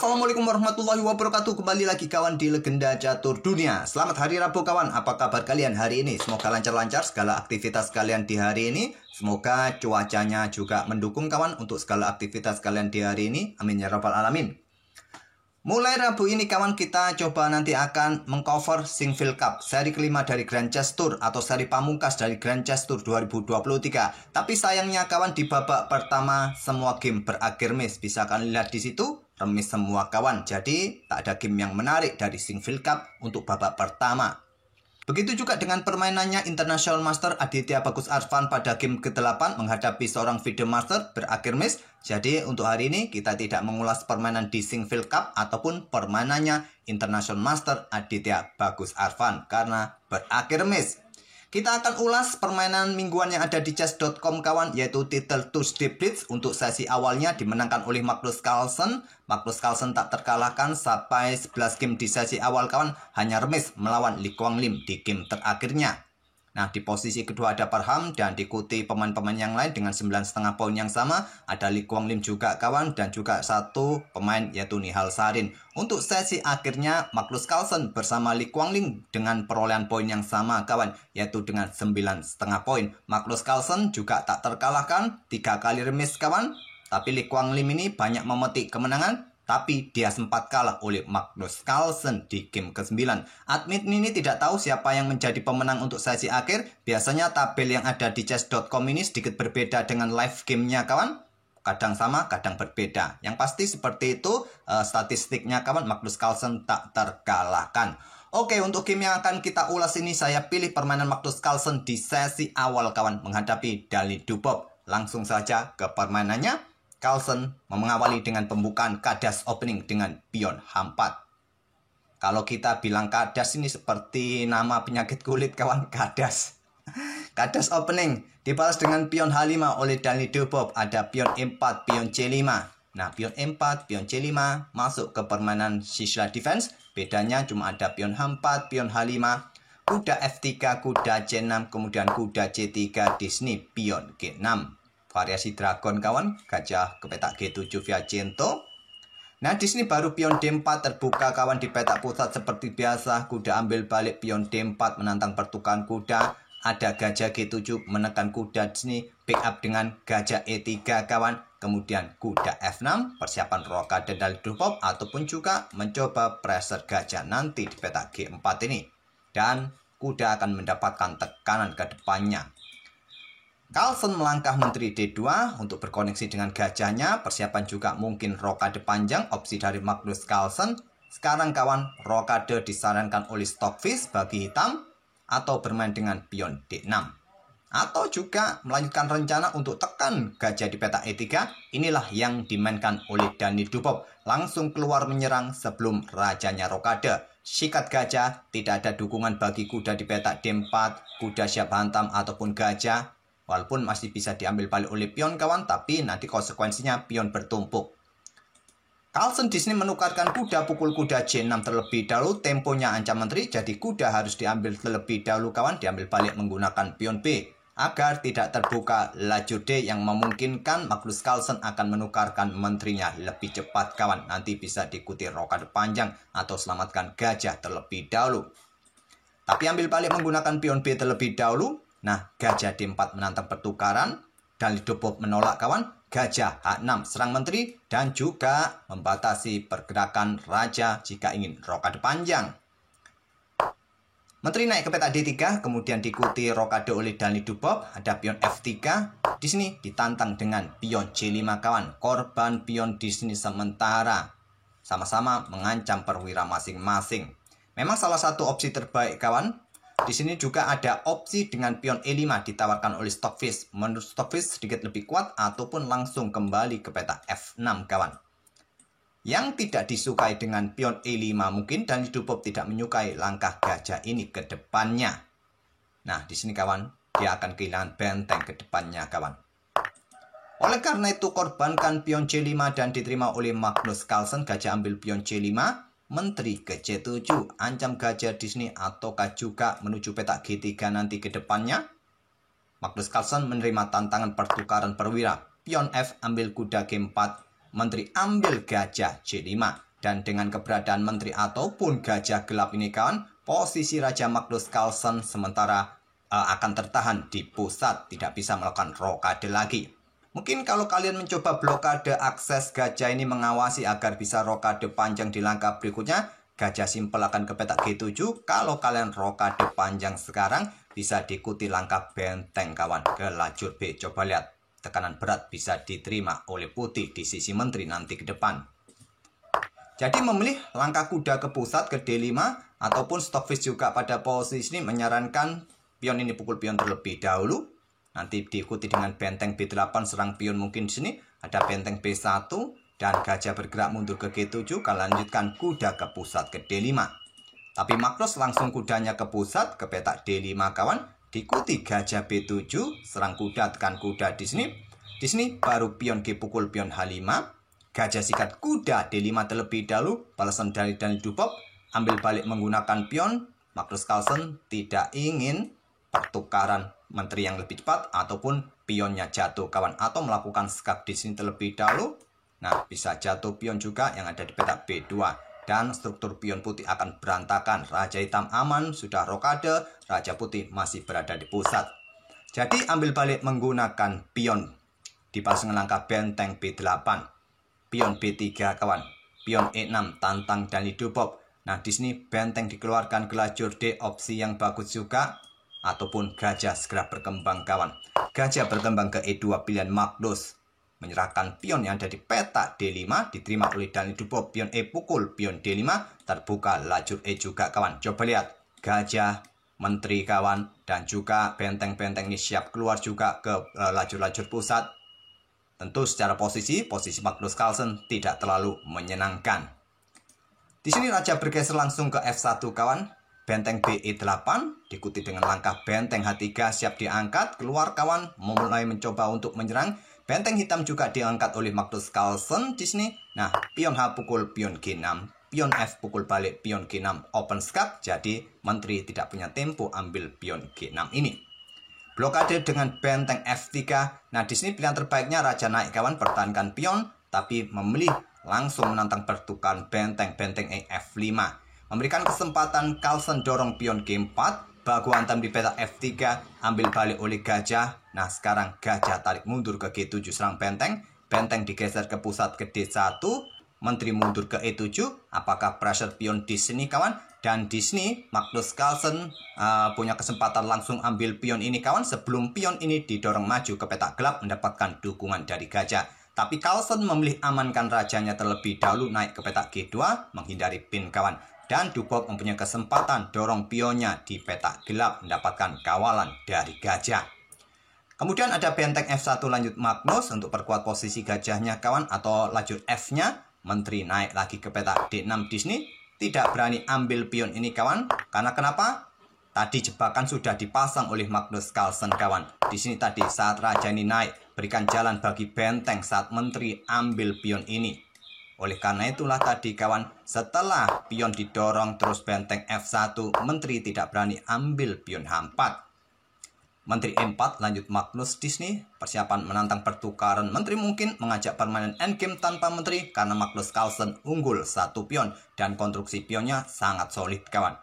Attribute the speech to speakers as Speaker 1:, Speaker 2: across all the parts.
Speaker 1: Assalamualaikum warahmatullahi wabarakatuh. Kembali lagi kawan di Legenda Catur Dunia. Selamat hari Rabu kawan. Apa kabar kalian hari ini? Semoga lancar-lancar segala aktivitas kalian di hari ini. Semoga cuacanya juga mendukung kawan untuk segala aktivitas kalian di hari ini. Amin ya rabbal alamin. Mulai Rabu ini kawan, kita coba nanti akan mengcover Sinquefield Cup seri kelima dari Grand Chess Tour atau seri pamungkas dari Grand Chess Tour 2023. Tapi sayangnya kawan, di babak pertama semua game berakhir miss. Bisa kalian lihat di situ, remis semua kawan. Jadi tak ada game yang menarik dari Sinquefield Cup untuk babak pertama. Begitu juga dengan permainannya International Master Aditya Bagus Arfan pada game ke-8 menghadapi seorang FIDE Master berakhir miss. Jadi untuk hari ini kita tidak mengulas permainan di Sinquefield Cup ataupun permainannya International Master Aditya Bagus Arfan karena berakhir miss. Kita akan ulas permainan mingguan yang ada di chess.com kawan, yaitu title Tuesday Blitz untuk sesi awalnya dimenangkan oleh Magnus Carlsen. Magnus Carlsen tak terkalahkan sampai 11 game di sesi awal kawan, hanya remis melawan Li Guanglim di game terakhirnya. Nah, di posisi kedua ada Parham dan diikuti pemain-pemain yang lain dengan 9,5 poin yang sama. Ada Li Guanglim juga kawan dan juga satu pemain yaitu Nihal Sarin. Untuk sesi akhirnya Magnus Carlsen bersama Li Guanglim dengan perolehan poin yang sama kawan, yaitu dengan 9,5 poin. Magnus Carlsen juga tak terkalahkan, 3 kali remis kawan. Tapi Li Guanglim ini banyak memetik kemenangan, tapi dia sempat kalah oleh Magnus Carlsen di game ke-9. Admin ini tidak tahu siapa yang menjadi pemenang untuk sesi akhir. Biasanya tabel yang ada di chess.com ini sedikit berbeda dengan live gamenya kawan. Kadang sama, kadang berbeda. Yang pasti seperti itu statistiknya kawan, Magnus Carlsen tak terkalahkan. Oke, untuk game yang akan kita ulas ini saya pilih permainan Magnus Carlsen di sesi awal kawan menghadapi Dali Dubov. Langsung saja ke permainannya. Carlsen mengawali dengan pembukaan kadas opening dengan pion H4. Kalau kita bilang kadas ini seperti nama penyakit kulit kawan, kadas. Kadas opening dibalas dengan pion H5 oleh Dali Dubov. Ada pion E4, pion C5. Nah, pion E4, pion C5 masuk ke permainan Sicily defense. Bedanya cuma ada pion H4, pion H5, kuda F3, kuda C6, kemudian kuda C3 di sini pion G6. Variasi dragon kawan, gajah ke petak G7 via Cento. Nah, di sini baru pion D4 terbuka kawan di petak pusat seperti biasa. Kuda ambil balik pion D4 menantang pertukaran kuda. Ada gajah G7 menekan kuda di sini, pick up dengan gajah E3 kawan. Kemudian kuda F6, persiapan rokade Dali Dubov ataupun juga mencoba pressure gajah nanti di petak G4 ini. Dan kuda akan mendapatkan tekanan ke depannya. Carlsen melangkah menteri D2 untuk berkoneksi dengan gajahnya. Persiapan juga mungkin rokade panjang, opsi dari Magnus Carlsen. Sekarang kawan, rokade disarankan oleh Stockfish bagi hitam atau bermain dengan pion D6. Atau juga melanjutkan rencana untuk tekan gajah di petak E3. Inilah yang dimainkan oleh Dali Dubov. Langsung keluar menyerang sebelum rajanya rokade. Sikat gajah, tidak ada dukungan bagi kuda di petak D4, kuda siap hantam ataupun gajah. Walaupun masih bisa diambil balik oleh pion kawan, tapi nanti konsekuensinya pion bertumpuk. Carlsen di sini menukarkan kuda pukul kuda C6 terlebih dahulu, temponya ancam menteri, jadi kuda harus diambil terlebih dahulu kawan, diambil balik menggunakan pion B. Agar tidak terbuka laju D yang memungkinkan Magnus Carlsen akan menukarkan menterinya lebih cepat kawan. Nanti bisa diikuti rokade panjang atau selamatkan gajah terlebih dahulu. Tapi ambil balik menggunakan pion B terlebih dahulu. Nah, gajah D4 menantang pertukaran. Dali Dubov menolak kawan. Gajah H6 serang menteri. Dan juga membatasi pergerakan raja jika ingin rokade panjang. Menteri naik ke petak D3. Kemudian diikuti rokade oleh Dali Dubov. Ada pion F3. Di sini ditantang dengan pion C5 kawan. Korban pion di sini sementara. Sama-sama mengancam perwira masing-masing. Memang salah satu opsi terbaik kawan. Di sini juga ada opsi dengan pion E5 ditawarkan oleh Stockfish. Menurut Stockfish sedikit lebih kuat ataupun langsung kembali ke petak F6 kawan. Yang tidak disukai dengan pion E5 mungkin Dali Dubov tidak menyukai langkah gajah ini ke depannya. Nah, di sini kawan, dia akan kehilangan benteng ke depannya kawan. Oleh karena itu korbankan pion C5 dan diterima oleh Magnus Carlsen. Gajah ambil pion C5. Menteri ke C7, ancam gajah di sini ataukah juga menuju petak G3 nanti ke depannya. Magnus Carlsen menerima tantangan pertukaran perwira. Pion F ambil kuda G4, Menteri ambil gajah C5. Dan dengan keberadaan menteri ataupun gajah gelap ini kawan, posisi Raja Magnus Carlsen sementara akan tertahan di pusat, tidak bisa melakukan rokade lagi. Mungkin kalau kalian mencoba blokade akses, gajah ini mengawasi agar bisa rokade panjang di langkah berikutnya. Gajah simpel akan ke petak G7. Kalau kalian rokade panjang sekarang, bisa diikuti langkah benteng kawan ke lajur B. Coba lihat, tekanan berat bisa diterima oleh putih di sisi menteri nanti ke depan. Jadi memilih langkah kuda ke pusat ke D5 ataupun Stockfish juga pada posisi ini menyarankan pion ini pukul pion terlebih dahulu. Nanti diikuti dengan benteng B8 serang pion mungkin di sini. Ada benteng B1 dan gajah bergerak mundur ke G7. Kalian lanjutkan kuda ke pusat ke D5. Tapi Magnus langsung kudanya ke pusat ke petak D5 kawan. Diikuti gajah B7 serang kuda tekan kuda di sini. Di sini baru pion G pukul pion H5. Gajah sikat kuda D5 terlebih dahulu. Balasan dari Daniel Dubov. Ambil balik menggunakan pion. Magnus Carlsen tidak ingin pertukaran menteri yang lebih cepat ataupun pionnya jatuh kawan, atau melakukan skak di sini terlebih dahulu. Nah, bisa jatuh pion juga yang ada di petak B2 dan struktur pion putih akan berantakan. Raja hitam aman, sudah rokade, raja putih masih berada di pusat. Jadi ambil balik menggunakan pion dibalas dengan langkah benteng B8, pion B3 kawan, pion E6 tantang Daniel Dubov. Nah, di sini benteng dikeluarkan ke lajur D, opsi yang bagus juga. Ataupun gajah segera berkembang kawan. Gajah berkembang ke E2 pilihan Magnus. Menyerahkan pion yang ada di petak D5. Diterima oleh Daniel Dubov. Pion E pukul pion D5. Terbuka lajur E juga kawan. Coba lihat. Gajah, menteri kawan. Dan juga benteng-benteng ini siap keluar juga ke lajur-lajur pusat. Tentu secara posisi Magnus Carlsen tidak terlalu menyenangkan. Di sini raja bergeser langsung ke F1 kawan. Benteng BE8 diikuti dengan langkah benteng H3 siap diangkat. Keluar kawan, mulai mencoba untuk menyerang. Benteng hitam juga diangkat oleh Magnus Carlsen di sini. Nah, pion H pukul pion G6, pion F pukul balik pion G6 open skak. Jadi menteri tidak punya tempo ambil pion G6 ini. Blokade dengan benteng F3. Nah, di sini pilihan terbaiknya raja naik kawan, pertahankan pion, tapi memilih langsung menantang pertukaran benteng E F5. Memberikan kesempatan Carlsen dorong pion G4. Bagu hantam di petak F3. Ambil balik oleh gajah. Nah, sekarang gajah tarik mundur ke G7 serang benteng. Benteng digeser ke pusat ke D1. Menteri mundur ke E7. Apakah pressure pion di sini kawan? Dan di sini Magnus Carlsen punya kesempatan langsung ambil pion ini kawan. Sebelum pion ini didorong maju ke petak gelap mendapatkan dukungan dari gajah. Tapi Carlsen memilih amankan rajanya terlebih dahulu naik ke petak G2 menghindari pin kawan. Dan Dubov mempunyai kesempatan dorong pionnya di petak gelap mendapatkan kawalan dari gajah. Kemudian ada benteng F1 lanjut Magnus untuk perkuat posisi gajahnya kawan, atau lajur F-nya. Menteri naik lagi ke petak D6 di sini. Tidak berani ambil pion ini kawan. Karena kenapa? Tadi jebakan sudah dipasang oleh Magnus Carlsen kawan. Di sini tadi saat raja ini naik, berikan jalan bagi benteng saat menteri ambil pion ini. Oleh karena itulah tadi kawan, setelah pion didorong terus benteng F1, menteri tidak berani ambil pion H4. Menteri E4 lanjut Magnus di sini, persiapan menantang pertukaran. Menteri mungkin mengajak permainan endgame tanpa menteri karena Magnus Carlsen unggul satu pion dan konstruksi pionnya sangat solid kawan.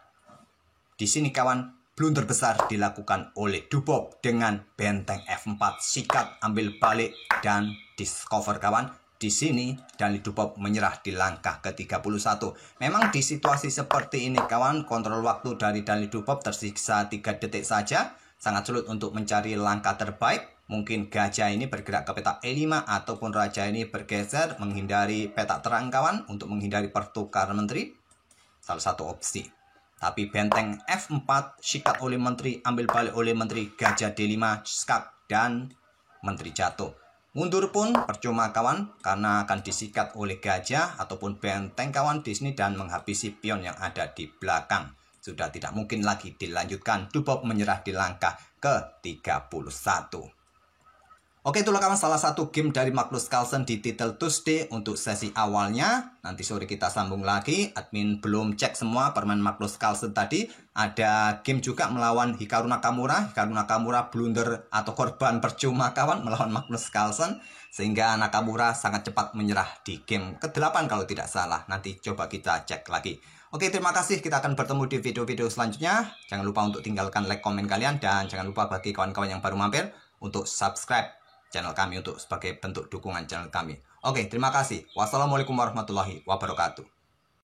Speaker 1: Di sini kawan, blunder besar dilakukan oleh Dubov dengan benteng F4, sikat, ambil balik dan discover kawan. Di sini Daniel Dubov menyerah di langkah ke-31. Memang di situasi seperti ini kawan, kontrol waktu dari Daniel Dubov tersisa 3 detik saja. Sangat sulit untuk mencari langkah terbaik. Mungkin gajah ini bergerak ke petak E5 ataupun raja ini bergeser menghindari petak terang kawan untuk menghindari pertukaran menteri. Salah satu opsi. Tapi benteng F4 sikat oleh menteri, ambil balik oleh menteri, gajah D5 skak dan menteri jatuh. Mundur pun percuma kawan, karena akan disikat oleh gajah ataupun benteng kawan di sini dan menghabisi pion yang ada di belakang. Sudah tidak mungkin lagi dilanjutkan. Dubov menyerah di langkah ke-31. Oke, itulah kawan salah satu game dari Magnus Carlsen di Title Tuesday untuk sesi awalnya. Nanti sore kita sambung lagi. Admin belum cek semua permain Magnus Carlsen tadi. Ada game juga melawan Hikaru Nakamura. Hikaru Nakamura blunder atau korban percuma kawan melawan Magnus Carlsen. Sehingga Nakamura sangat cepat menyerah di game ke-8 kalau tidak salah. Nanti coba kita cek lagi. Oke, terima kasih. Kita akan bertemu di video-video selanjutnya. Jangan lupa untuk tinggalkan like, komen kalian. Dan jangan lupa bagi kawan-kawan yang baru mampir untuk subscribe channel kami untuk sebagai bentuk dukungan channel kami. Oke, terima kasih. Wassalamualaikum warahmatullahi wabarakatuh.